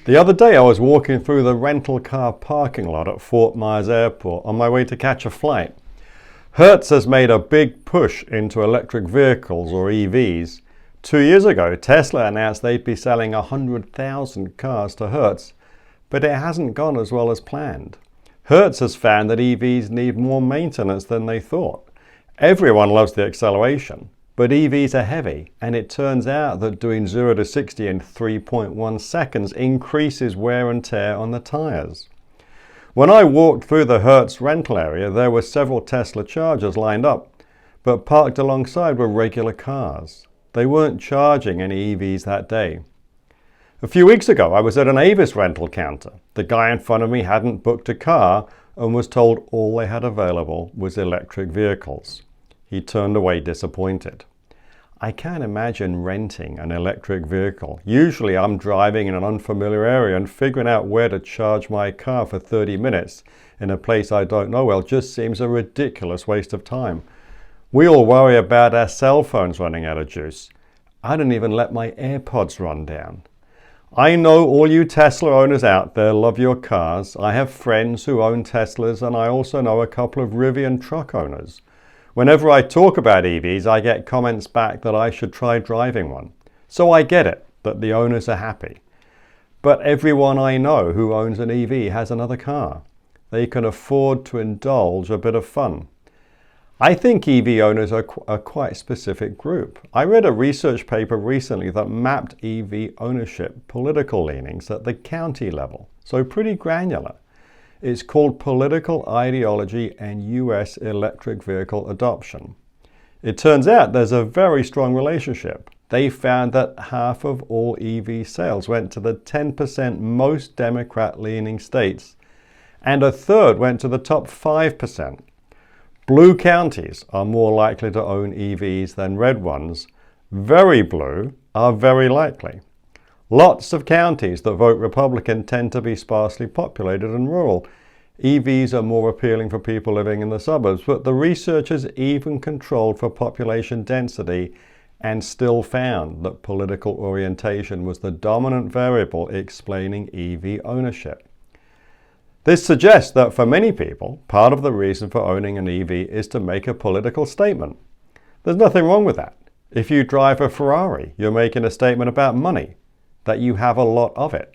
The other day I was walking through the rental car parking lot at Fort Myers Airport on my way to catch a flight. Hertz has made a big push into electric vehicles, or EVs. 2 years ago, Tesla announced they'd be selling 100,000 cars to Hertz, but it hasn't gone as well as planned. Hertz has found that EVs need more maintenance than they thought. Everyone loves the acceleration, but EVs are heavy, and it turns out that doing 0 to 60 in 3.1 seconds increases wear and tear on the tires. When I walked through the Hertz rental area, there were several Tesla Chargers lined up, but parked alongside were regular cars. They weren't charging any EVs that day. A few weeks ago, I was at an Avis rental counter. The guy in front of me hadn't booked a car and was told all they had available was electric vehicles. He turned away disappointed. I can't imagine renting an electric vehicle. Usually I'm driving in an unfamiliar area, and figuring out where to charge my car for 30 minutes in a place I don't know well just seems a ridiculous waste of time. We all worry about our cell phones running out of juice. I don't even let my AirPods run down. I know all you Tesla owners out there love your cars. I have friends who own Teslas, and I also know a couple of Rivian truck owners. Whenever I talk about EVs, I get comments back that I should try driving one. So I get it that the owners are happy. But everyone I know who owns an EV has another car. They can afford to indulge a bit of fun. I think EV owners are a quite specific group. I read a research paper recently that mapped EV ownership political leanings at the county level, so pretty granular. It's called Political Ideology and U.S. Electric Vehicle Adoption. It turns out there's a very strong relationship. They found that half of all EV sales went to the 10% most Democrat-leaning states, and a third went to the top 5%. Blue counties are more likely to own EVs than red ones. Very blue are very likely. Lots of counties that vote Republican tend to be sparsely populated and rural. EVs are more appealing for people living in the suburbs, but the researchers even controlled for population density and still found that political orientation was the dominant variable explaining EV ownership. This suggests that for many people, part of the reason for owning an EV is to make a political statement. There's nothing wrong with that. If you drive a Ferrari, you're making a statement about money, that you have a lot of it.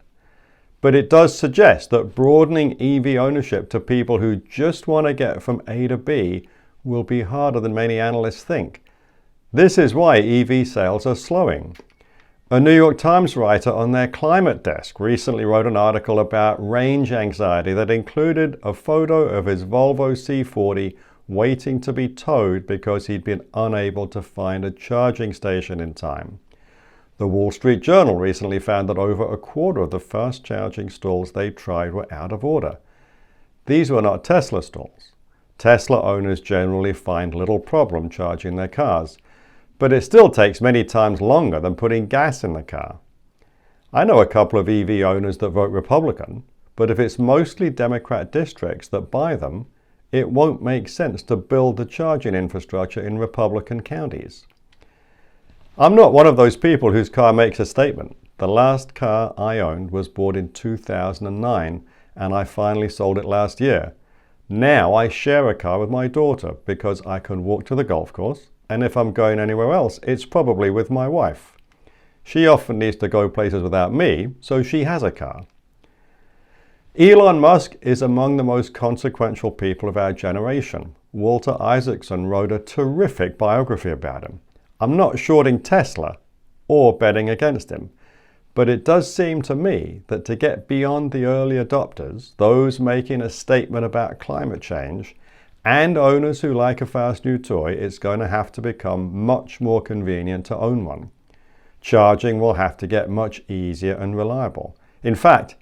But it does suggest that broadening EV ownership to people who just want to get from A to B will be harder than many analysts think. This is why EV sales are slowing. A New York Times writer on their climate desk recently wrote an article about range anxiety that included a photo of his Volvo C40 waiting to be towed because he'd been unable to find a charging station in time. The Wall Street Journal recently found that over a quarter of the fast charging stalls they tried were out of order. These were not Tesla stalls. Tesla owners generally find little problem charging their cars, but it still takes many times longer than putting gas in the car. I know a couple of EV owners that vote Republican, but if it's mostly Democrat districts that buy them, it won't make sense to build the charging infrastructure in Republican counties. I'm not one of those people whose car makes a statement. The last car I owned was bought in 2009, and I finally sold it last year. Now I share a car with my daughter because I can walk to the golf course, and if I'm going anywhere else, it's probably with my wife. She often needs to go places without me, so she has a car. Elon Musk is among the most consequential people of our generation. Walter Isaacson wrote a terrific biography about him. I'm not shorting Tesla or betting against him, but it does seem to me that to get beyond the early adopters, those making a statement about climate change, and owners who like a fast new toy, it's going to have to become much more convenient to own one. Charging will have to get much easier and reliable. In fact,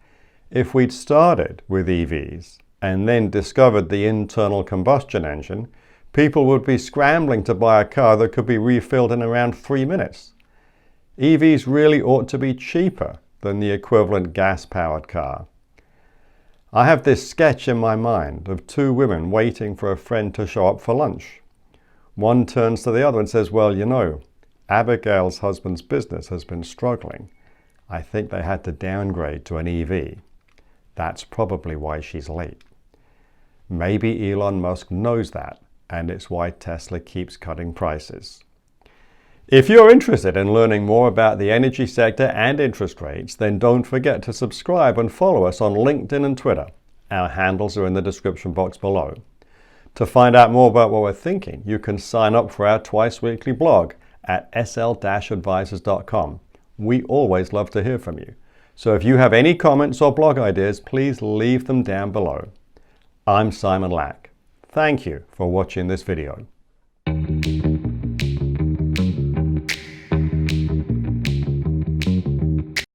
if we'd started with EVs and then discovered the internal combustion engine, people would be scrambling to buy a car that could be refilled in around 3 minutes. EVs really ought to be cheaper than the equivalent gas-powered car. I have this sketch in my mind of two women waiting for a friend to show up for lunch. One turns to the other and says, "Well, you know, Abigail's husband's business has been struggling, I think they had to downgrade to an EV. That's probably why she's late. Maybe Elon Musk knows that, and it's why Tesla keeps cutting prices. If you're interested in learning more about the energy sector and interest rates, then don't forget to subscribe and follow us on LinkedIn and Twitter. Our handles are in the description box below. To find out more about what we're thinking, you can sign up for our twice-weekly blog at sl-advisors.com. We always love to hear from you. So if you have any comments or blog ideas, please leave them down below. I'm Simon Lack. Thank you for watching this video.